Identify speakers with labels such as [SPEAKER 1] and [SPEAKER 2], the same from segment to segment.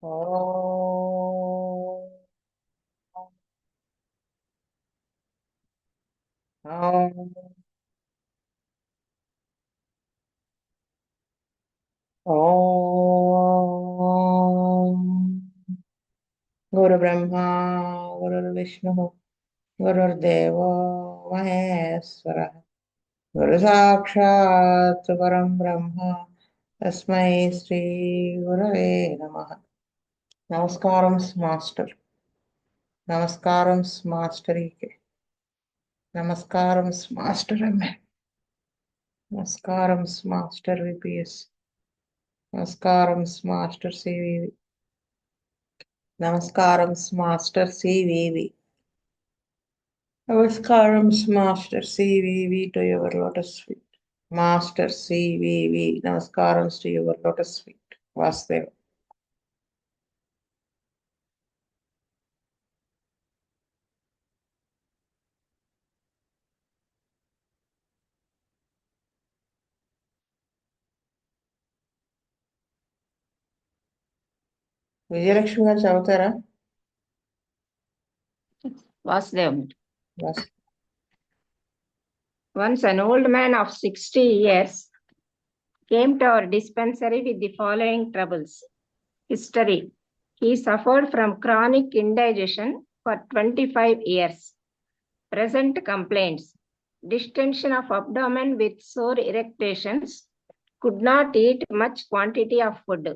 [SPEAKER 1] ఓం ఓం ఓం గురుబ్రహ్మా గురుర్విష్ణు గురుర్దేవో మహేశ్వర గురు సాక్షాత్ పరం బ్రహ్మ తస్మై శ్రీ గురవే నమః. నమస్కారం మాస్టర్. నమస్కారం మాస్టరీకి. నమస్కారం మాస్టర్ ఎంఏ. నమస్కారం మాస్టర్ విపిఎస్. నమస్కారం మాస్టర్ సివివి. నమస్కారం master CVV. Namaskaram, Master CVV, to your lotus feet. Master CVV, Namaskarams to your lotus feet. Vasudev. Vijayalakshmi గారు చదువుతారా?
[SPEAKER 2] Vasudev.
[SPEAKER 1] Vas.
[SPEAKER 2] Once an old man of 60 years came to our dispensary with the following troubles. History. He suffered from chronic indigestion for 25 years. Present complaints. Distension of abdomen with sore erections. Could not eat much quantity of food.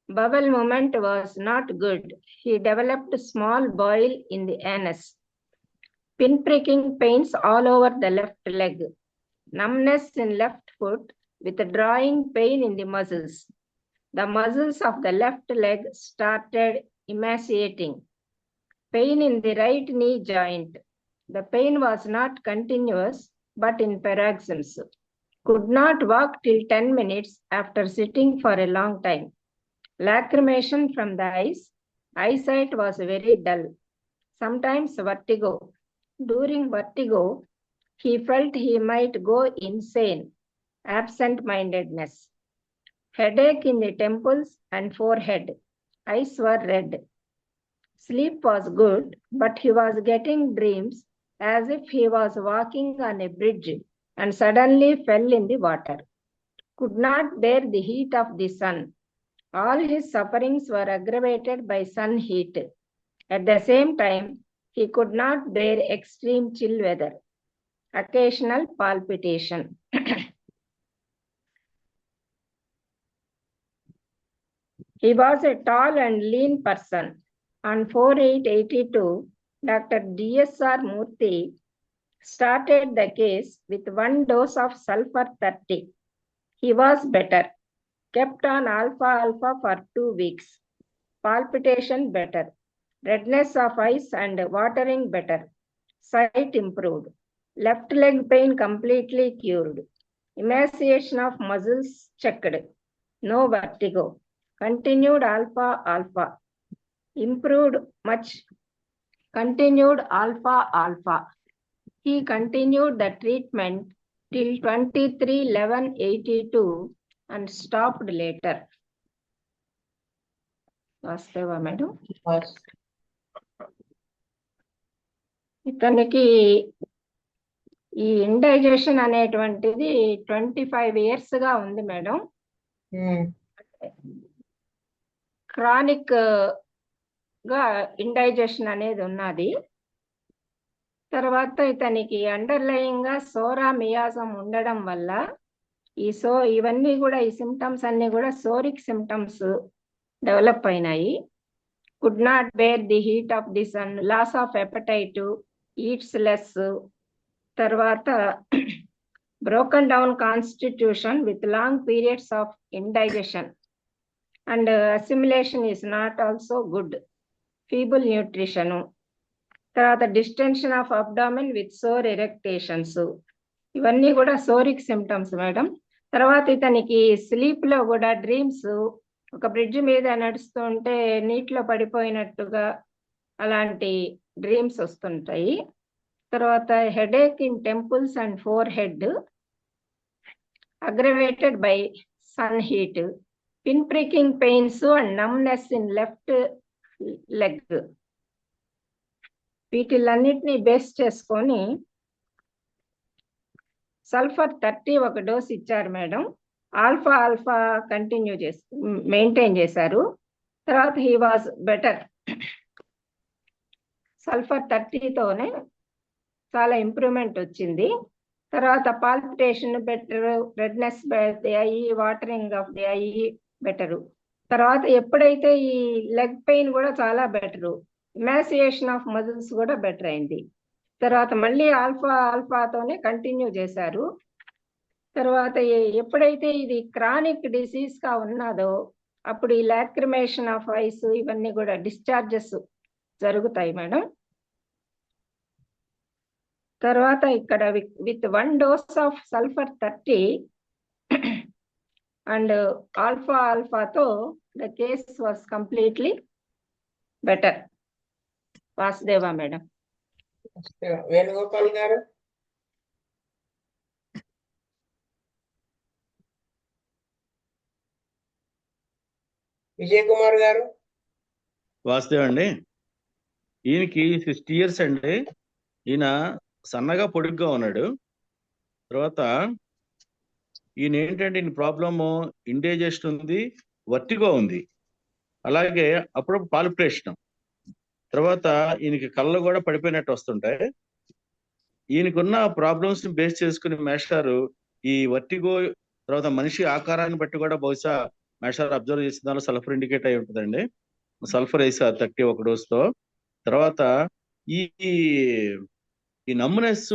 [SPEAKER 2] Bowel movement was not good. He developed small boil in the anus. Pinpricking pains all over the left leg. Numbness in left foot with drawing pain in the muscles. The muscles of the left leg started emaciating. Pain in the right knee joint. The pain was not continuous but in paroxysms. Could not walk till 10 minutes after sitting for a long time. Lacrimation from the eyes. Eyesight was very dull. Sometimes vertigo. During vertigo, he felt he might go insane. Absent-mindedness. Headache in the temples and forehead. Eyes were red. Sleep was good, but he was getting dreams as if he was walking on a bridge and suddenly fell in the water. Could not bear the heat of the sun. All his sufferings were aggravated by sun heat. At the same time, he could not bear extreme chill weather. Occasional palpitation. He was a tall and lean person. On 4/8/82, Dr. D.S.R. Murthy started the case with 1 dose of sulfur 30. He was better. Kept on alpha for 2 weeks. Palpitation better. Redness of eyes and watering better. Sight improved. Left leg pain completely cured. Emaciation of muscles checked. No vertigo. Continued alpha. Improved much. Continued alpha. He continued the treatment till 23/11/82 and stopped later. Vastava madam.
[SPEAKER 1] Vas.
[SPEAKER 2] ఇతనికి ఈ indigestion అనేటువంటిది 25 years గా ఉంది madam. Chronic గా indigestion అనేది ఉన్నది. తర్వాత ఇతనికి అండర్లయింగ్ గా సోరా మియాజం ఉండడం వల్ల ఇవన్నీ కూడా ఈ సిమ్టమ్స్ అన్ని కూడా సోరిక్ సిమ్టమ్స్ డెవలప్ అయినాయి. Could not bear the heat of the sun, loss of appetite, eats less, తర్వాత broken down constitution with long periods of indigestion and assimilation is not also good. Feeble nutrition, తర్వాత distension of abdomen with sour eructations, ఇవన్నీ కూడా psoric symptoms madam. తర్వాత ఇతనికి sleep లో కూడా dreams ఒక bridge మీద నడుస్తుంటే నీటిలో పడిపోయినట్టుగా అలాంటి డ్రీమ్స్ వస్తుంటాయి. తర్వాత headache in temples and forehead aggravated by sun heat. Pin pricking pains and numbness in left leg. వీటిలన్నిటిని బేస్ చేసుకొని సల్ఫర్ 30 ఒక డోస్ ఇచ్చారు madam. Alpha alpha continue maintain చేశారు. తర్వాత హీ వాజ్ బెటర్. సల్ఫర్ 30తోనే చాలా ఇంప్రూవ్మెంట్ వచ్చింది. తర్వాత palpitation better, redness the eye, watering of the eye better. తర్వాత ఎప్పుడైతే ఈ లెగ్ పెయిన్ కూడా చాలా బెటరు, ఇమాసియేషన్ ఆఫ్ మజిల్స్ కూడా బెటర్ అయింది. తర్వాత మళ్ళీ ఆల్ఫా ఆల్ఫాతోనే కంటిన్యూ చేశారు. తర్వాత ఎప్పుడైతే ఇది క్రానిక్ డిసీజ్ గా ఉన్నదో అప్పుడు ఈ లాక్రిమేషన్ ఆఫ్ ఐస్ ఇవన్నీ కూడా డిశ్చార్జెస్ జరుగుతాయి మేడం. తర్వాత ఇక్కడ with 1 dose of sulphur 30 and alpha ఆల్ఫాతో the case was completely better. Vasudeva madam.
[SPEAKER 1] Venugopal గారు. విజయ్ కుమార్ గారు.
[SPEAKER 3] వాసుదేవ్ అండి. ఈయనకి 60 years అండి. ఈయన సన్నగా పొడుగ్గా ఉన్నాడు. తర్వాత ఈయన ఏంటంటే ఈయన ప్రాబ్లము ఇండైజెషన్ ఉంది, వర్టిగో ఉంది, అలాగే అప్పుడప్పుడు పాల్పిటేషన్. తర్వాత ఈయనకి కళ్ళు కూడా పడిపోయినట్టు వస్తుంటాయి. ఈయనకున్న ప్రాబ్లమ్స్ ని బేస్ చేసుకుని మేస్టారు ఈ వర్టిగో తర్వాత మనిషి ఆకారాన్ని బట్టి కూడా బహుశా మేస్టార్ అబ్జర్వ్ చేసిన దానిలో సల్ఫర్ ఇండికేట్ అయి ఉంటుందండి. సల్ఫర్ వేసారు 30 ఒక డోస్ తో. తర్వాత ఈ ఈ నమ్మునెస్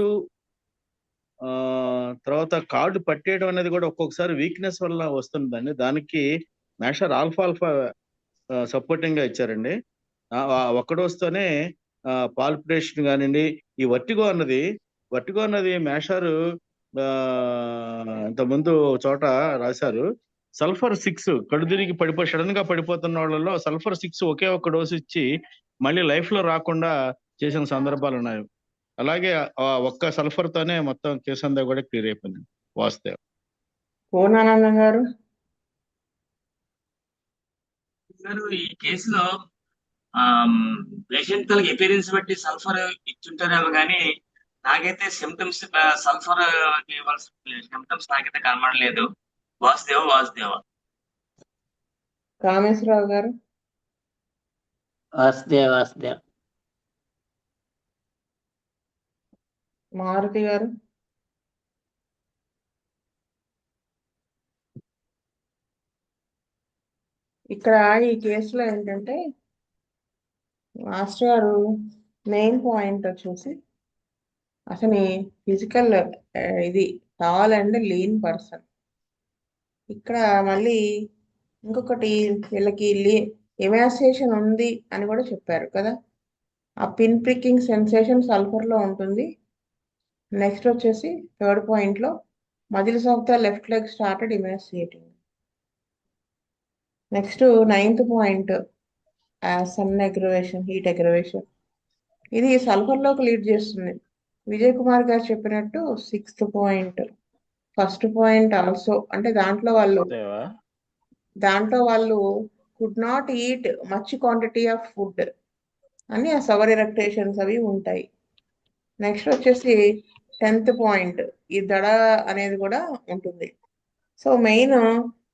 [SPEAKER 3] తర్వాత కాళ్ళు పట్టేయడం అనేది కూడా ఒక్కొక్కసారి వీక్నెస్ వల్ల వస్తుందండి. దానికి మేషర్ ఆల్ఫా ఆల్ఫా సపోర్టింగ్ గా ఇచ్చారండి. ఒక్క డోస్తోనే పాల్పిటేషన్ కానివ్వండి, ఈ వర్టిగో అన్నది మేషారు ఇంతకుముందు చోట రాశారు. సల్ఫర్ 6 కళ్ళు తిరిగి సడన్ గా పడిపోతున్న వాళ్ళలో సల్ఫర్ 6 ఒకే ఒక్క డోసు ఇచ్చి మళ్ళీ లైఫ్ లో రాకుండా చేసిన సందర్భాలు ఉన్నాయి. అలాగే ఒక్క సల్ఫర్ తోనే మొత్తం కేసు అంతా కూడా క్లియర్ అయిపోయింది. వాస్తవం.
[SPEAKER 1] పూర్ణానంద గారు.
[SPEAKER 4] ఈ కేసులో పేషెంట్ ఎపీరియన్స్ బట్టి సల్ఫర్ ఇచ్చుంటారేమో కానీ నాకైతే సిమ్టమ్స్ సల్ఫర్ సిమ్టమ్స్ నాకైతే కనబడలేదు. వాసుదేవ.
[SPEAKER 1] కామేశ్వరరావు గారు.
[SPEAKER 5] వాసుదేవ.
[SPEAKER 1] మారుతి గారు. ఇక్కడ ఈ కేసులో ఏంటంటే మాస్టర్ గారు మెయిన్ పాయింట్ వచ్చేసి అసలు ఫిజికల్ ఇది టాల్ అండ్ లీన్ పర్సన్. ఇక్కడ మళ్ళీ ఇంకొకటి వీళ్ళకి ఎమాసియేషన్ ఉంది అని కూడా చెప్పారు కదా. ఆ పిన్ ప్రికింగ్ సెన్సేషన్ సల్ఫర్ లో ఉంటుంది. నెక్స్ట్ వచ్చేసి థర్డ్ పాయింట్ లో muscles of the left leg started emaciating. Next 9th point sun aggravation, heat aggravation. ఇది సల్ఫర్ లోకి లీడ్ చేస్తుంది. విజయ్ కుమార్ గారు చెప్పినట్టు 6th point, first point also అంటే దాంట్లో వాళ్ళు could not eat much quantity of food అని ఆ సవర్ ఇరెక్టేషన్స్ అవి ఉంటాయి. నెక్స్ట్ వచ్చేసి 10th పాయింట్ ఈ దడ అనేది కూడా ఉంటుంది. సో మెయిన్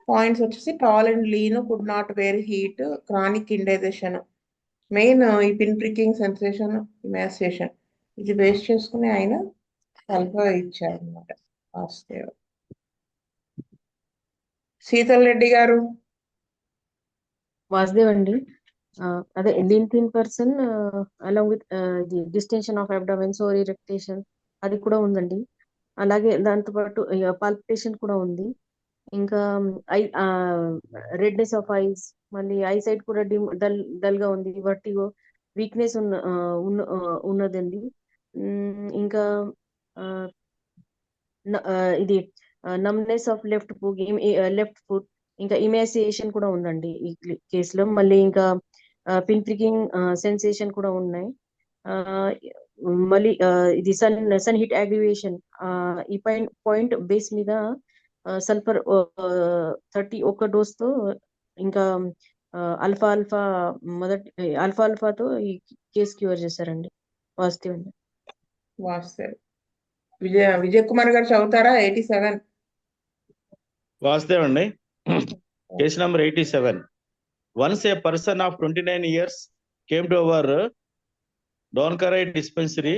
[SPEAKER 1] పాయింట్స్ వచ్చేసి tall and lean, could not wear heat, chronic indigestion, main ఈ పిన్ ప్రికింగ్ సెన్సేషన్, ఇమాసియేషన్, ఇది బేస్ చేసుకుని ఆయన సల్ఫర్ ఇచ్చారు అనమాట. వాస్తవ. శీతల్ రెడ్డి గారు.
[SPEAKER 5] వాసుదేవ్ అండి. అదే lean thin person along with the distension of abdomen, sour eructation అది కూడా ఉందండి. అలాగే దాంతో పాటు పాల్పిటేషన్ కూడా ఉంది. ఇంకా రెడ్నెస్ ఆఫ్ ఐస్, మళ్ళీ ఐ సైట్ కూడా డల్ గా ఉంది, వర్టిగో, వీక్నెస్ ఉన్నదండి. ఇంకా ఇది నమ్నెస్ ఆఫ్ లెఫ్ట్ ఫుట్, ఇంకా ఇమాసియేషన్ కూడా ఉందండి ఈ కేసులో. మళ్ళీ ఇంకా పిన్ ప్రికింగ్ సెన్సేషన్ కూడా ఉన్నాయి. మళ్ళీ ఇది సన్ హీట్ యాగ్రివేషన్, ఈ పాయింట్ బేస్ మీద సల్ఫర్ 30 ఒక్క డోస్ తో, ఇంకా ఆల్ఫాతో ఈ కేసు క్యూర్ చేశారండి. వాస్తవం.
[SPEAKER 1] వాస్తవ్. విజయ్ కుమార్ గారు చదువుతారా? 87.
[SPEAKER 3] వాస్తవం అండి. Case number 87. Once a person of 29 years came to our Donkarai dispensary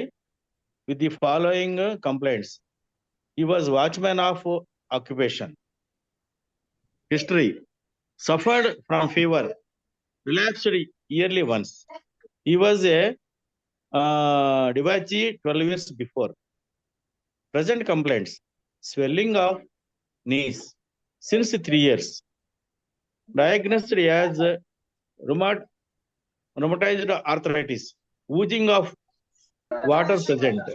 [SPEAKER 3] with the following complaints. He was watchman of occupation. History: suffered from fever, relapsed yearly once. He was a debauchee 12 years before. Present complaints: swelling of knees since 3 years. Diagnosed as rheumatoid arthritis, oozing of water present,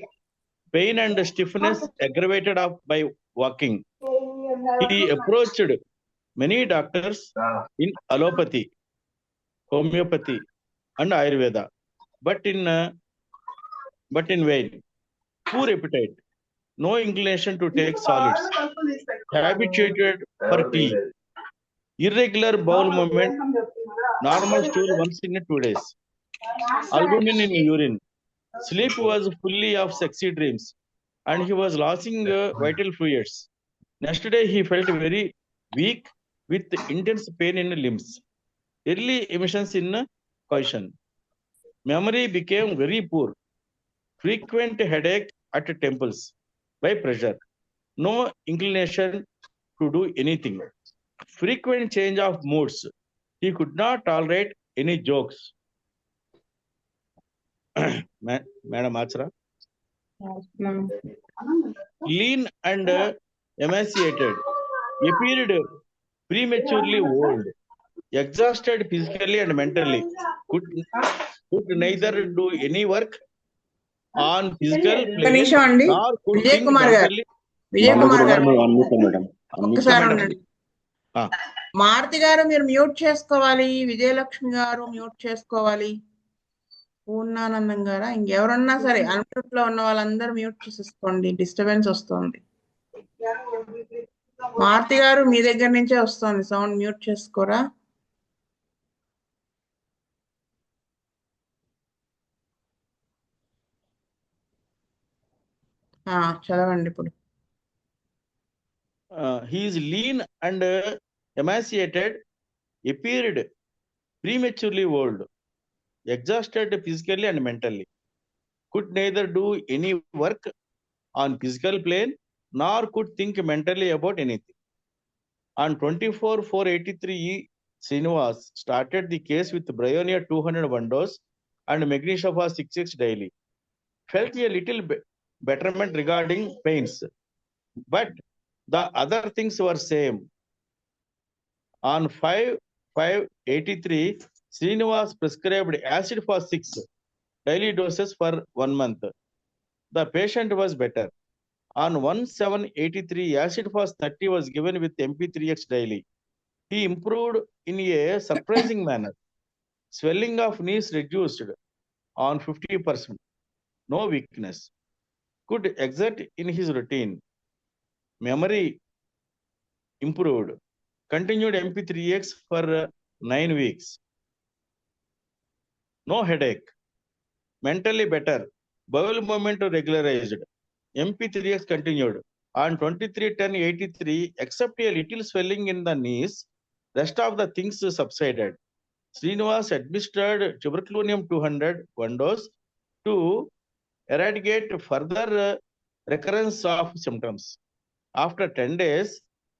[SPEAKER 3] pain and stiffness aggravated by walking. He approached many doctors in allopathy, homeopathy, and Ayurveda, but in vain. Poor appetite, no inclination to take solids, habituated for tea, irregular bowel movement, normal stool once in 2 days, albumin in urine. Sleep was fully of sexy dreams, and he was losing vital fluids. Next day, he felt very weak with intense pain in limbs, early emissions in caution. Memory became very poor, frequent headache at temples by pressure, no inclination to do anything, frequent change of moods. He could not tolerate any jokes. Madam Achara. Lean and emaciated, appeared prematurely old, exhausted physically and mentally, could neither do any work on physical plane
[SPEAKER 1] నిమిషం అండి.
[SPEAKER 3] nor could
[SPEAKER 1] Vijay
[SPEAKER 3] think
[SPEAKER 1] Kumar గారు,
[SPEAKER 3] mentally.
[SPEAKER 1] Vijay Kumar గారు
[SPEAKER 6] madam
[SPEAKER 1] ఒక్కసారి
[SPEAKER 3] madam.
[SPEAKER 1] ఉండండి.
[SPEAKER 3] ఆ.
[SPEAKER 1] మారుతి గారు మీరు mute చేసుకోవాలి, విజయలక్ష్మి గారు మ్యూట్ చేసుకోవాలి, పూర్ణానందం గారా, ఇంకెవరన్నా సరే అన్మ్యూట్ లో ఉన్న వాళ్ళందరూ మ్యూట్ చేసేసుకోండి, డిస్టర్బెన్స్ వస్తుంది. మారుతి గారు మీ దగ్గర నుంచే వస్తుంది సౌండ్, మ్యూట్ చేసుకోరా. చదవండి ఇప్పుడు.
[SPEAKER 3] He is lean and emaciated, appeared prematurely old, exhausted physically and mentally, could neither do any work on physical plane nor could think mentally about anything. On 24/4/83, Srinivas started the case with Bryonia 201 dose and Magnesia 6x daily. Felt a little betterment regarding pains, but the other things were same. On 5/5/83, Srinivas prescribed acid for 6 daily doses for 1 month. The patient was better. On 1/7/83, acid for 30 was given with MP3X daily. He improved in a surprising manner. Swelling of knees reduced on 50%. No weakness. Could exert in his routine. Memory improved. Continued MP3X for 9 weeks. No headache. Mentally better. Bowel movement regularized. MP3X continued. On 23/10/83, except a little swelling in the knees, rest of the things subsided. Srinivas administered tuberculonium 200 1 dose to eradicate further recurrence of symptoms. After 10 days,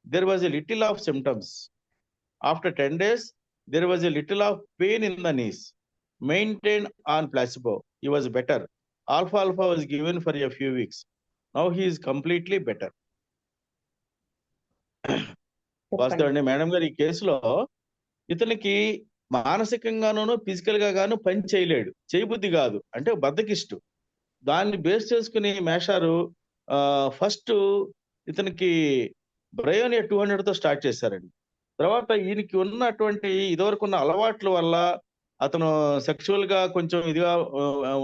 [SPEAKER 3] there was a little of symptoms. After 10 days, there was a little of pain in the knees. Maintained on placebo. He was better. Alpha was given for a few weeks. Now he is completely better. వాస్తవండి madam గారు, ఈ కేసులో ఇతనికి మానసికంగానూ physical గా గాను పని చేయలేడు, చేయబుద్ధి కాదు, అంటే బద్దకిష్టు. దాన్ని బేస్ చేసుకుని మేషారు ఫస్ట్ ఇతనికి బ్రయోనియా 200 తో స్టార్ట్ చేశారండి. తర్వాత ఈయనకి ఉన్నటువంటి ఇదివరకు ఉన్న అలవాట్ల వల్ల, అతను సెక్షువల్ గా కొంచెం ఇదిగా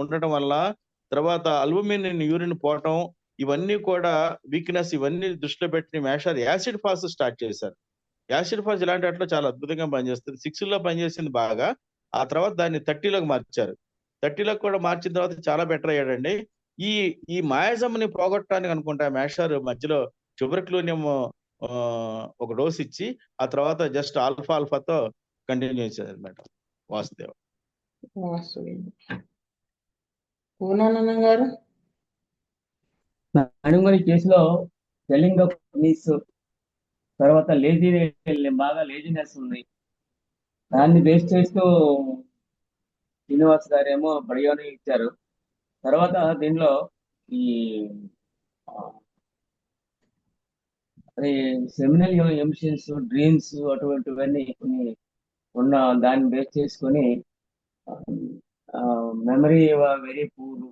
[SPEAKER 3] ఉండటం వల్ల, తర్వాత అల్బుమిన్ యూరిన్ పోవటం, ఇవన్నీ కూడా వీక్నెస్ ఇవన్నీ దృష్టిలో పెట్టి మేషారు యాసిడ్ ఫాస్ స్టార్ట్ చేశారు. యాసిడ్ ఫాస్ ఇలాంటి వాటిలో చాలా అద్భుతంగా పనిచేస్తుంది. 6 లో పనిచేసింది బాగా. ఆ తర్వాత దాన్ని 30లోకి మార్చారు. 30లోకి కూడా మార్చిన తర్వాత చాలా బెటర్ అయ్యాడండి. ఈ ఈ మాయాజంని పోగొట్టడానికి అనుకుంటా మేషారు మధ్యలో ట్యూబర్క్లోనియం ఒక డోస్ ఇచ్చి ఆ తర్వాత జస్ట్ ఆల్ఫాతో కంటిన్యూ చేశారు అనమాట వాసుదేవ.
[SPEAKER 1] పూర్ణానంద గారు.
[SPEAKER 6] మేడం గారి కేసులో స్వెల్లింగ్ ఆఫ్ నీస్, తర్వాత బాగా లేజినెస్ ఉంది. దాన్ని బేస్ చేస్తూ శ్రీనివాస్ గారేమో బ్రయోని ఇచ్చారు. తర్వాత దీనిలో ఈ సెమినల్ ఎమిషన్స్, డ్రీమ్స్ అటువంటివన్నీ కొన్ని ఉన్న దాన్ని బేస్ చేసుకొని మెమరీ వెరీ పూర్,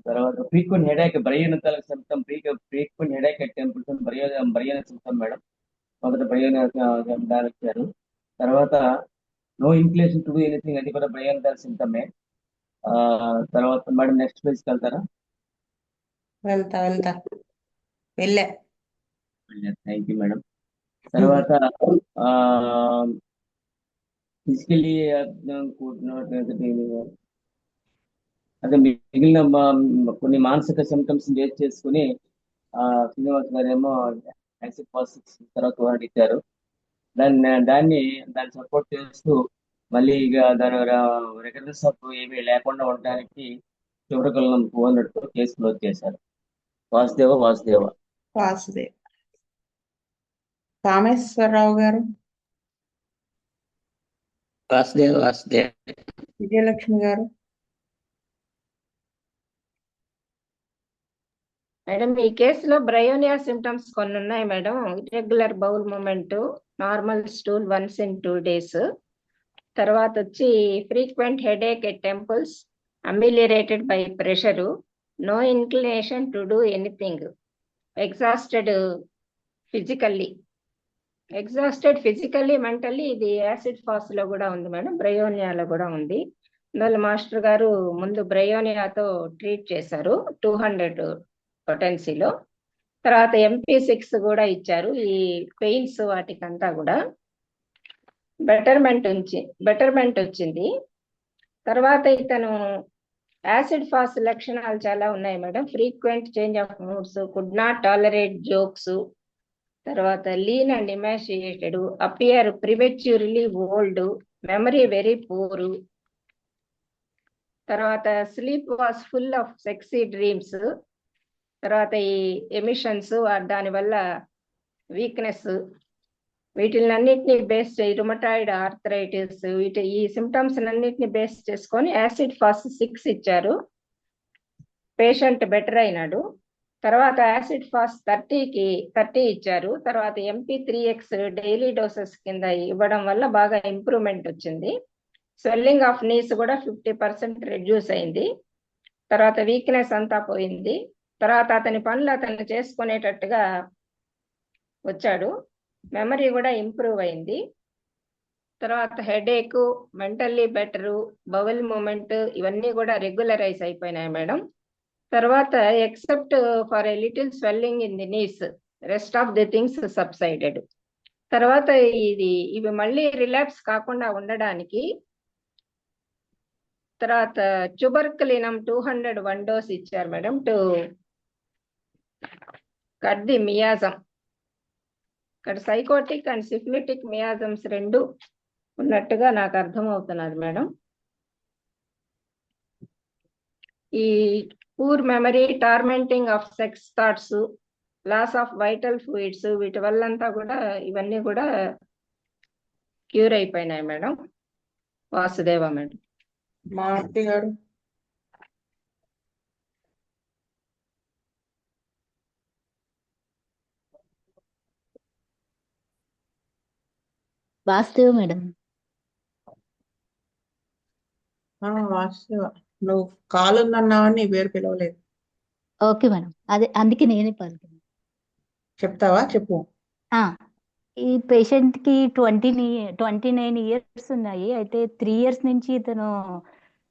[SPEAKER 6] తర్వాత ఫ్రీక్వెంట్ హెడేక్ బ్రెయిన్ తల symptom, frequent headache at temples brain symptom madam. మొదట బ్రెయిన్ దాని ఇచ్చారు. తర్వాత నో ఇంక్లేషన్ టు డూ ఎనీథింగ్, అది కూడా బ్రెయిన్ తల సిమ్టమే. తర్వాత మేడం నెక్స్ట్ పేజ్కి వెళ్తారా?
[SPEAKER 1] వెళ్తా వెళ్ళా.
[SPEAKER 6] Thank you madam. తర్వాత ఫిజికలీ అదే మిగిలిన కొన్ని మానసిక సిమ్టమ్స్ బేస్ చేసుకుని శ్రీనివాస్ గారు ఏమో యాసిడ్ ఫాస్ తర్వాత వాడు ఇచ్చారు. దాన్ని సపోర్ట్ చేస్తూ మళ్ళీ ఇక దాని రికరెన్స్ ఆఫ్ ఏమీ లేకుండా ఉండడానికి చివరికల్లం 200తో కేసు క్లోజ్ చేశారు. వాసుదేవ.
[SPEAKER 1] కామేశ్వరరావు గారు.
[SPEAKER 7] వాసుదేవ.
[SPEAKER 1] విజయలక్ష్మి గారు.
[SPEAKER 2] మేడం ఈ కేసులో బ్రయోనియా సిమ్టమ్స్ కొన్ని ఉన్నాయి madam. Irregular bowel movement, normal stool once in 2 days, తర్వాత వచ్చి frequent headache at temples, ameliorated by pressure, no inclination to do anything, exhausted physically mentally. ఇది యాసిడ్ ఫాస్ లో కూడా ఉంది మేడం, బ్రయోనియాలో కూడా ఉంది. అందువల్ల మాస్టర్ గారు ముందు బ్రయోనియాతో ట్రీట్ చేశారు 200 పొటెన్సీలో. తర్వాత MP6 కూడా ఇచ్చారు. ఈ పెయిన్స్ వాటికంతా కూడా బెటర్మెంట్ వచ్చింది. తర్వాత ఇతను యాసిడ్ ఫాస్ లక్షణాలు చాలా ఉన్నాయి madam. Frequent change of moods, could not tolerate jokes, తర్వాత lean and emaciated, appear prematurely old, memory very poor, తర్వాత sleep was full of sexy dreams, తర్వాత ఈ ఎమిషన్స్ దానివల్ల వీక్నెస్, వీటినన్నిటిని బేస్ రుమటాయిడ్ ఆర్థరైటిస్, ఈ సిమ్టమ్స్ అన్నిటిని బేస్ చేసుకొని acid phos 6 ఇచ్చారు. పేషెంట్ బెటర్ అయినాడు. తర్వాత యాసిడ్ ఫాస్ 30 ఇచ్చారు. తర్వాత MP3X డైలీ డోసెస్ కింద ఇవ్వడం వల్ల బాగా ఇంప్రూవ్మెంట్ వచ్చింది. స్వెల్లింగ్ ఆఫ్ నీస్ కూడా 50% రెడ్యూస్ అయింది. తర్వాత వీక్నెస్ అంతా పోయింది. తర్వాత అతని పనులు అతను చేసుకునేటట్టుగా వచ్చాడు. మెమరీ కూడా ఇంప్రూవ్ అయింది. తర్వాత headache, mentally better, bowel movement ఇవన్నీ కూడా రెగ్యులరైజ్ అయిపోయినాయి మేడం. తర్వాత except for a little swelling in the knees, rest of the things subsided. తర్వాత ఇవి మళ్ళీ రిలాప్స్ కాకుండా ఉండడానికి తర్వాత ట్యూబర్కులినం 201 డోస్ ఇచ్చారు madam to cut the miasm. ఇక్కడ సైకోటిక్ అండ్ సిఫిలిటిక్ మియాజమ్స్ 2 ఉన్నట్టుగా నాకు అర్థమవుతున్నది మేడం. ఈ poor memory, tormenting of sex thoughts, loss of vital fluids, వీటి వల్లంతా కూడా ఇవన్నీ కూడా క్యూర్ అయిపోయినాయి మేడం. వాసుదేవ మేడం.
[SPEAKER 1] మారుతి గారు.
[SPEAKER 8] వాసుదేవ మేడం.
[SPEAKER 1] వాసుదేవ, నువ్వు కాల్ ఉందన్నావని నీ పేరు పిలవలేదు.
[SPEAKER 8] ఓకే మేడం, అదే అందుకే నేనే పలుకున్నాను.
[SPEAKER 1] చెప్తావా? చెప్పు.
[SPEAKER 8] ఈ పేషెంట్ కి 29 years ఉన్నాయి. అయితే 3 years నుంచి ఇతను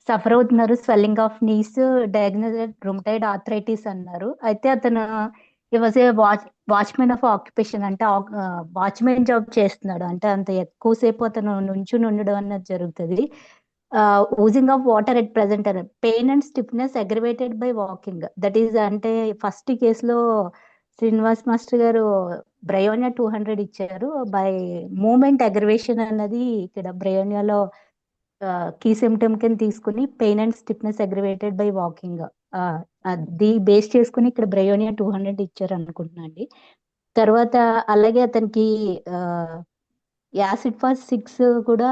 [SPEAKER 8] సఫర్ అవుతున్నారు, swelling of knees, diagnosed rheumatoid arthritis అన్నారు. అయితే అతను was a watchman of occupation, అంటే వాచ్మెన్ జాబ్ చేస్తున్నాడు. అంటే అంత ఎక్కువసేపు అతను నుంచుని ఉండడం అన్నది జరుగుతుంది. Oozing of water at present అని, pain and stiffness aggravated by walking. That is అంటే ఫస్ట్ కేసులో శ్రీనివాస్ మాస్టర్ గారు బ్రయోనియా 200 ఇచ్చారు. బై మూమెంట్ అగ్రవేషన్ అన్నది ఇక్కడ బ్రయోనియాలో కీ సిమ్టమ్ కింద తీసుకుని pain and stiffness aggravated by walking, అది బేస్ చేసుకుని ఇక్కడ బ్రయోనియా 200 ఇచ్చారు అనుకుంటున్నా అండి. తర్వాత అలాగే అతనికి యాసిడ్ ఫాస్ 6 కూడా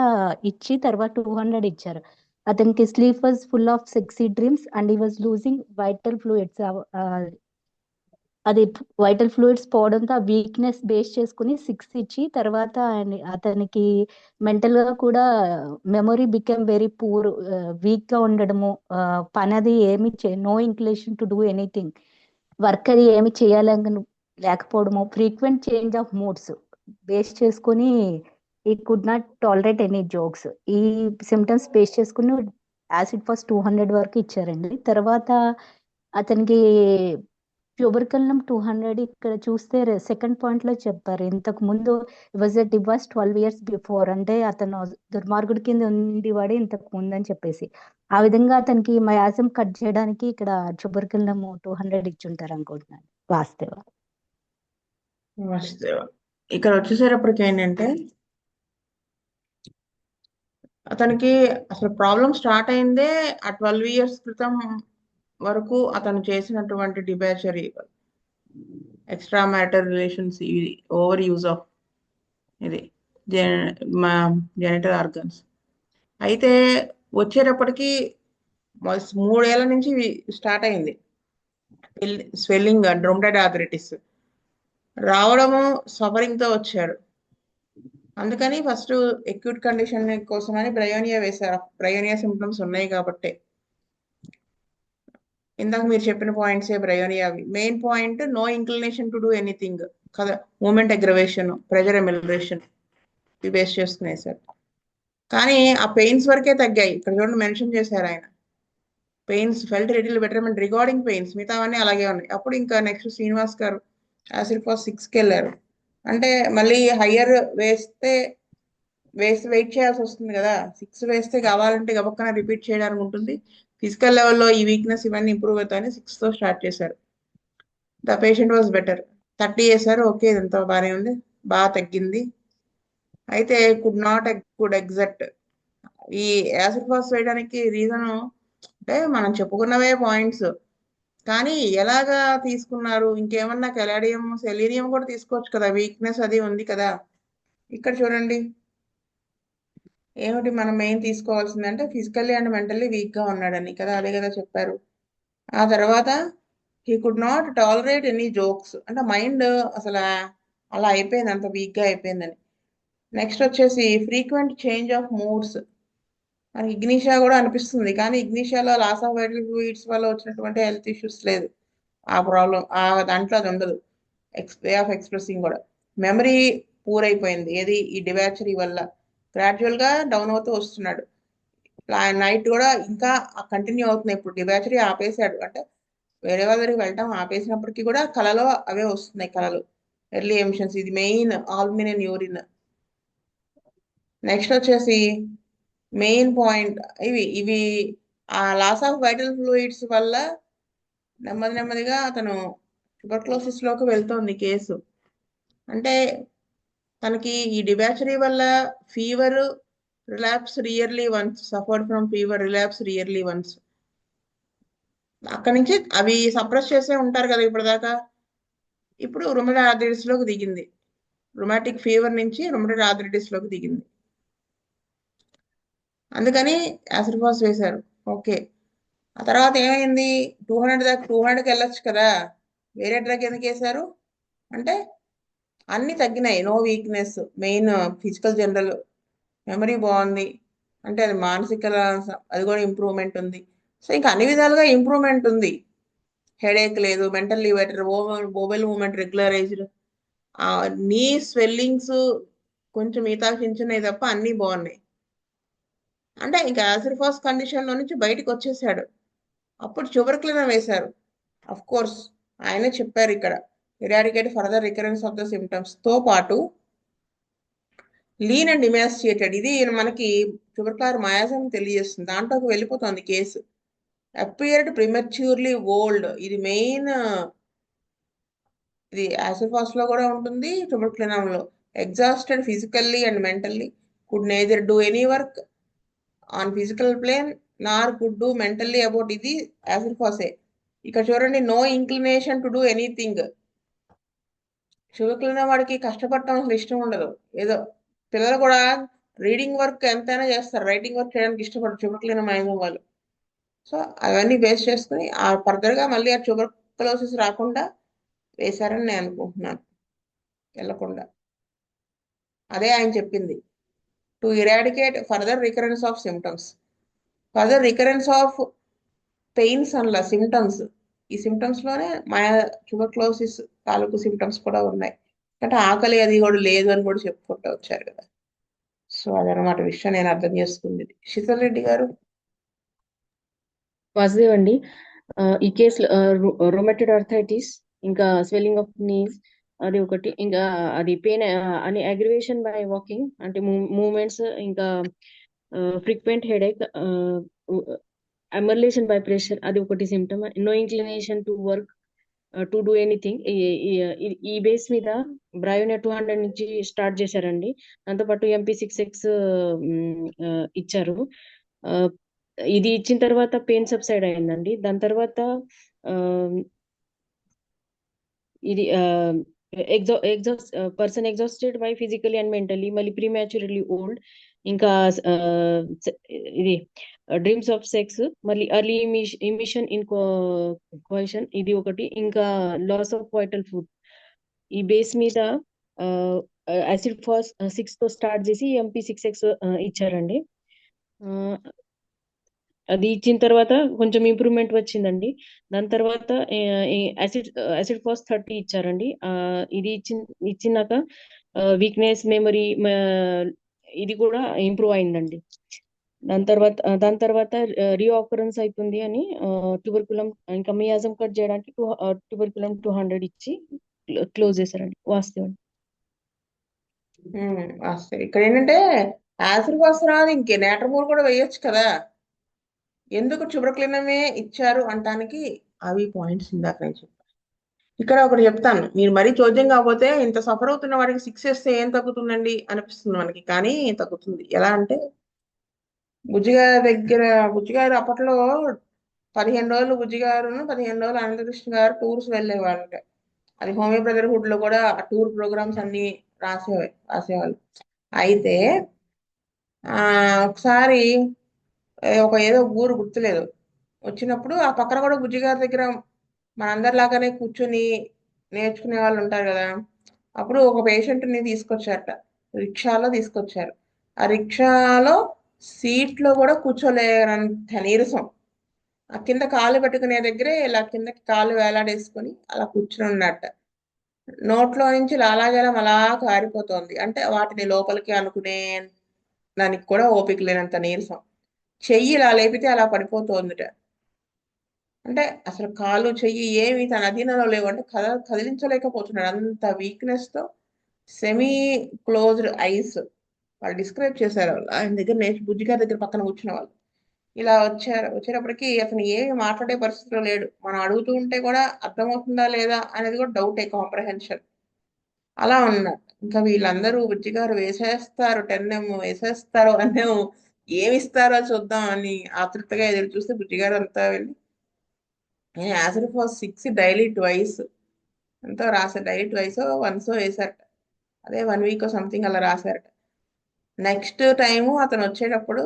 [SPEAKER 8] ఇచ్చి తర్వాత 200 ఇచ్చారు. అతనికి sleep was full of sexy dreams and he was losing vital fluids. అది వైటల్ ఫ్లూయిడ్స్ పోవడంతో ఆ వీక్నెస్ బేస్ చేసుకుని 6 ఇచ్చి తర్వాత అతనికి మెంటల్ గా కూడా memory become very poor, weak గా ఉండడము, పని అది ఏమి no inclination to do anything, work అది ఏమి చేయాలని లేకపోవడము, frequent change of moods base చేసుకుని ఈ could not tolerate any jokes. ఈ సిమ్టమ్స్ బేస్ చేసుకుని యాసిడ్ ఫాస్ 200 వరకు ఇచ్చారండి. తర్వాత అతనికి ట్యూబర్కల్నం 200 ఇక్కడ చూస్తే సెకండ్ పాయింట్ లో చెప్పారు. ఇంతకు ముందు was a divorce 12 years before, అంటే అతను దుర్మార్గుడి కింద ఉండేవాడు ఇంతకు ముందు అని చెప్పేసి. ఆ విధంగా అతనికి మయాసం కట్ చేయడానికి ఇక్కడ ట్యూబర్కల్నం 200 ఇచ్చుంటారు అనుకుంటున్నాను. వాస్తవ
[SPEAKER 1] ఇక్కడ వచ్చేసేటప్పటికి ఏంటంటే అతనికి అసలు ప్రాబ్లం స్టార్ట్ అయిందే ఆ 12 years క్రితం వరకు అతను చేసినటువంటి debauchery, extra marital relations, over use of ఇది జెనిటల్ ఆర్గన్స్. అయితే వచ్చేటప్పటికి 3 ఏళ్ల నుంచి స్టార్ట్ అయింది స్వెల్లింగ్, రుమటైడ్ ఆర్థరైటిస్ రావడము, సఫరింగ్ తో వచ్చాడు. అందుకని ఫస్ట్ ఎక్యూట్ కండిషన్ కోసమని బ్రయోనియా వేశారు. బ్రయోనియా సిమ్టమ్స్ ఉన్నాయి కాబట్టి. ఇందాక మీరు చెప్పిన points bryonia. Main point no inclination to do anything కదా, movement aggravation, pressure amelioration base చేసుకునే సార్. కానీ ఆ పెయిన్స్ వరకే తగ్గాయి. ఇక్కడ చూడండి మెన్షన్ చేశారు ఆయన, pains felt little betterment regarding pains, మిగతావన్నీ అలాగే ఉన్నాయి. అప్పుడు ఇంకా నెక్స్ట్ శ్రీనివాస్ గారు యాసిడ్ ఫాస్ 6కి వెళ్ళారు. అంటే మళ్ళీ హయ్యర్ వేస్తే వెయిట్ చేయాల్సి వస్తుంది కదా. 6 వేస్తే కావాలంటే గబక్కన రిపీట్ చేయడానికి ఉంటుంది. ఫిజికల్ లెవెల్లో ఈ వీక్నెస్ ఇవన్నీ ఇంప్రూవ్ అవుతాయని 6తో స్టార్ట్ చేశారు. The patient was better. 30 చేశారు, ఓకే ఇదంతా బాగానే ఉంది, బాగా తగ్గింది. అయితే కుడ్ ఎగ్జెక్ట్ ఈ యాసిడ్ ఫాస్ వేయడానికి రీజన్ అంటే మనం చెప్పుకున్నవే పాయింట్స్, కానీ ఎలాగా తీసుకున్నారు, ఇంకేమన్నా కెలాడియం సెలీనియం కూడా తీసుకోవచ్చు కదా, వీక్నెస్ అది ఉంది కదా. ఇక్కడ చూడండి ఏమిటి మనం మెయిన్ తీసుకోవాల్సిందంటే ఫిజికల్లీ అండ్ మెంటల్లీ వీక్ గా ఉన్నాడని కదా, అదే కదా చెప్పారు. ఆ తర్వాత he could not tolerate any jokes, అంటే మైండ్ అసలు అలా అయిపోయింది, అంత వీక్ గా అయిపోయిందని. నెక్స్ట్ వచ్చేసి ఫ్రీక్వెంట్ చేంజ్ ఆఫ్ మూడ్స్. మనకి ఇగ్నిషియా కూడా అనిపిస్తుంది, కానీ ఇగ్నిషియాలో లాస్ ఆఫ్ వైటల్ ఫ్లూయిడ్స్ వల్ల వచ్చినటువంటి హెల్త్ ఇష్యూస్ లేదు, ఆ ప్రాబ్లం ఆ దాంట్లో అది ఉండదు. వే ఆఫ్ ఎక్స్ప్రెసింగ్ కూడా. మెమరీ పూర్ అయిపోయింది, ఏది ఈ డిబాచరీ వల్ల. గ్రాడ్యువల్ గా డౌన్ అవుతూ వస్తున్నాడు. నైట్ కూడా ఇంకా కంటిన్యూ అవుతుంది. ఇప్పుడు డిబాచరీ ఆపేశాడు, అంటే వేరే వాళ్ళ దగ్గరికి వెళ్ళటం ఆపేసినప్పటికీ కూడా కళలో అవే వస్తున్నాయి, కళలు ఎర్లీ ఎమిషన్స్. ఇది మెయిన్ ఆల్బుమిన్ యూరిన్. నెక్స్ట్ వచ్చేసి మెయిన్ పాయింట్ ఇవి ఆ లాస్ ఆఫ్ వైటల్ ఫ్లూయిడ్స్ వల్ల నెమ్మదిగా అతను ట్యూబర్క్లోసిస్ లోకి వెళ్తోంది కేసు. అంటే తనకి ఈ డిబాచరీ వల్ల fever relapse really once, suffered from fever relapse really once. అక్కడి నుంచి అవి సప్రెస్ చేసే ఉంటారు కదా ఇప్పటిదాకా. ఇప్పుడు రుమటైడ్ ఆర్థరైటిస్ లోకి దిగింది, రుమాటిక్ ఫీవర్ నుంచి రుమటైడ్ ఆర్థరైటిస్ లోకి దిగింది. అందుకని యాసిడ్ ఫాస్ వేశారు, ఓకే. ఆ తర్వాత ఏమైంది, 200కి వెళ్ళొచ్చు కదా, వేరే డ్రగ్ ఎందుకు వేశారు అంటే అన్ని తగ్గినాయి, no weakness, main physical general memory బాగుంది, అంటే అది మానసిక అది కూడా ఇంప్రూవ్మెంట్ ఉంది. సో ఇంకా అన్ని విధాలుగా ఇంప్రూవ్మెంట్ ఉంది. హెడేక్ లేదు, mentally better, bowel movement regularised, knee swellings కొంచెం మిగతా చిన్నవి తప్ప అన్నీ బాగున్నాయి. అంటే ఇంకా యాసిడ్ కండిషన్ లో నుంచి బయటకు వచ్చేసాడు. అప్పుడు ట్యూబర్క్లిన్ వేశారు. అఫ్ కోర్స్ ఆయనే చెప్పారు ఇక్కడ eradicate further recurrence of the symptoms తో పాటు లీన్ అండ్ ఇమాసియేటెడ్, ఇది మనకి ట్యూబర్క్యులర్ మయాజం తెలియజేస్తుంది. దాంట్లోకి వెళ్ళిపోతుంది కేసు. అపియర్డ్ ప్రిమచ్యూర్లీ ఓల్డ్, ఇది మెయిన్. ఇది యాసిడ్ లో కూడా ఉంటుంది, ట్యూబర్క్లినం లో. Exhausted physically and mentally, could neither do any work on physical plane nor could do mentally about, ఇది యాసిడ్ ఫాసే. ఇక్కడ చూడండి, no inclination to do anything. Tuberculinum వాడికి కష్టపడటం అసలు ఇష్టం ఉండదు. ఏదో పిల్లలు కూడా రీడింగ్ వర్క్ ఎంతైనా చేస్తారు, రైటింగ్ వర్క్ చేయడానికి ఇష్టపడరు ట్యూబర్క్లినం మయాజం వాళ్ళు. సో అవన్నీ బేస్ చేసుకుని ఆ ఫర్దర్ గా మళ్ళీ ఆ ట్యూబర్కులోసిస్ రాకుండా వేశారని నేను అనుకుంటున్నాను, వెళ్ళకుండా. అదే ఆయన చెప్పింది, to eradicate further recurrence of symptoms. Further recurrence of pains అన్న సిమ్టమ్స్, ఈ సిమ్టమ్స్ లోనే ట్యూబర్క్లోసిస్ తాలూకు సిమ్టమ్స్ కూడా ఉన్నాయి. అంటే ఆకలి అది కూడా లేదు అని కూడా చెప్పుకుంటూ వచ్చారు కదా. సో అదనమాట విషయం నేను అర్థం చేసుకుంది. శీతల్ రెడ్డి గారు.
[SPEAKER 5] వాసుదేవ్ అండి, ఈ కేసులో రొమాటెడ్ ఆర్థరైటిస్, ఇంకా స్వెల్లింగ్ ఆఫ్ నీస్, అది ఒకటి. ఇంకా అది పెయిన్ అని అగ్రివేషన్ బై వాకింగ్, అంటే మూమెంట్స్, ఇంకా frequent headache, amelioration by pressure, అది ఒకటి symptom. No inclination to work to do anything. ఈ బేస్ మీద బ్రయోనియా 200 నుంచి స్టార్ట్ చేశారండి. దాంతోపాటు MP6X ఇచ్చారు. ఇది ఇచ్చిన తర్వాత పెయిన్ సబ్సైడ్ అయిందండి. దాని తర్వాత ఇది person exhausted by physically and mentally, మళ్ళీ ప్రీమాచ్యూర్లీ ఓల్డ్, ఇంకా ఇది డ్రీమ్స్ ఆఫ్ సెక్స్, మళ్ళీ ఎర్లీ ఇమిషన్ ఇన్ కోయిషన్, ఇది ఒకటి. ఇంకా లాస్ ఆఫ్ వైటల్ ఫుడ్. ఈ బేస్ మీద యాసిడ్ ఫాస్ 6 తో స్టార్ట్ చేసి MP6X ఇచ్చారండి. అది ఇచ్చిన తర్వాత కొంచెం ఇంప్రూవ్మెంట్ వచ్చిందండి. దాని తర్వాత యాసిడ్ ఫాస్ 30 ఇచ్చారండి. ఇది ఇచ్చినాక వీక్నెస్, మెమరీ, ఇది కూడా ఇంప్రూవ్ అయిందండి. దాని తర్వాత రీఆకరెన్స్ అవుతుంది అని ట్యూబర్కులం ఇంకా మియాజం కట్ చేయడానికి ట్యూబర్కులం 200 ఇచ్చి క్లోజ్ చేశారండి. వాస్తవం.
[SPEAKER 1] ఇక్కడ ఏంటంటే యాసిడ్ ఫాస్ రాదు, ఇంకే నేట్రమోల్ కూడా వేయొచ్చు కదా. ఎందుకు ట్యూబర్క్లినమే ఇచ్చారు అంటానికి అవి పాయింట్స్ ఇందాక నేను చెప్పాను. ఇక్కడ ఒకటి చెప్తాను, మీరు మరీ చోద్యం కాకపోతే, ఇంత సఫర్ అవుతున్న వాడికి 6 వేస్తే ఏం తగ్గుతుందండి అనిపిస్తుంది మనకి, కానీ తగ్గుతుంది. ఎలా అంటే బుజ్జిగారు అప్పట్లో 15 రోజులు బుజ్జిగారును 15 రోజులు అనంతకృష్ణ గారు టూర్స్ వెళ్ళేవాళ్ళట. అది హోమియో బ్రదర్హుడ్ లో కూడా ఆ టూర్ ప్రోగ్రామ్స్ అన్ని రాసేవాళ్ళు. అయితే ఒకసారి ఏదో ఊరు గుర్తులేదు వచ్చినప్పుడు, ఆ పక్కన కూడా బుజ్జిగారి దగ్గర మనందరిలాగానే కూర్చొని నేర్చుకునే వాళ్ళు ఉంటారు కదా. అప్పుడు ఒక పేషెంట్ని తీసుకొచ్చారట, రిక్షాలో తీసుకొచ్చారు. ఆ రిక్షాలో సీట్లో కూడా కూర్చోలేనంత నీరసం. ఆ కింద కాలు పెట్టుకునే దగ్గరే ఇలా కిందకి కాలు వేలాడేసుకొని అలా కూర్చుని ఉన్నట్ట. నోట్లో నుంచి లాలాజలం అలా కారిపోతోంది. అంటే వాటిని లోపలికి అనుకునే దానికి కూడా ఓపిక లేనంత నీరసం. చెయ్యి ఇలా లేపితే అలా పడిపోతోందిట. అంటే అసలు కాలు చెయ్యి ఏమి తన అధీనంలో లేవు. అంటే కదిలించలేకపోతున్నాడు, అంత వీక్నెస్ తో. సెమీ క్లోజ్డ్ ఐస్ వాళ్ళు డిస్క్రైబ్ చేశారు. ఆయన దగ్గర బుజ్జిగారి దగ్గర పక్కన కూర్చున్న వాళ్ళు ఇలా వచ్చేటప్పటికి అతను ఏమి మాట్లాడే పరిస్థితిలో లేడు. మనం అడుగుతూ ఉంటే కూడా అర్థమవుతుందా లేదా అనేది కూడా డౌటే, కాంప్రహెన్షన్. అలా ఉన్నారు. ఇంకా వీళ్ళందరూ బుజ్జిగారు వేసేస్తారు, 10M వేసేస్తారు అని, ఏమి ఇస్తారో చూద్దాం అని ఆతృతగా ఎదురు చూస్తే బుజ్జిగారు అంతా వెళ్ళి యాసిడ్ ఫాస్ 6 డైలీ ట్వైస్ ఎంతో రాశారు. డైలీ ట్వైస్ వన్సో వేశారట. అదే 1 వీక్ సంథింగ్ అలా రాశారట. నెక్స్ట్ టైము అతను వచ్చేటప్పుడు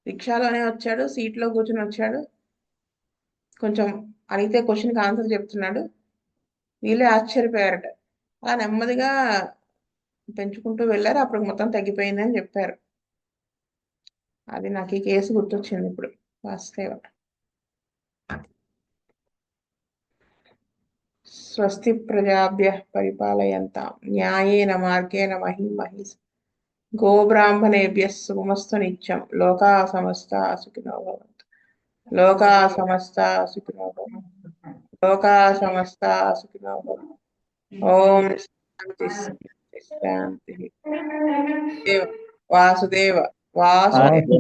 [SPEAKER 1] రిక్షాలోనే వచ్చాడు, సీట్లో కూర్చుని వచ్చాడు. కొంచెం అడిగితే క్వశ్చన్కి ఆన్సర్ చెప్తున్నాడు. వీళ్ళే ఆశ్చర్యపోయారట. అలా నెమ్మదిగా పెంచుకుంటూ వెళ్ళారు. అప్పుడు మొత్తం తగ్గిపోయిందని చెప్పారు. అది నాకు ఈ కేసు గుర్తొచ్చింది ఇప్పుడు. వాస్తవ. స్వస్తి ప్రజాభ్య పరిపాలయంతాం న్యాయేన మార్గేణ మహిమహీస్ గోబ్రాహ్మణేభ్యः శుభమస్తు నిత్యం. లోకా సమస్తా సుఖినో భవంతు. లోకా సమస్తా సుఖినో భవంతు. లోకా సమస్తా సుఖినో భవంతు. ఓం శాంతి శాంతి శాంతి. వాసుదేవ వాసుదేవ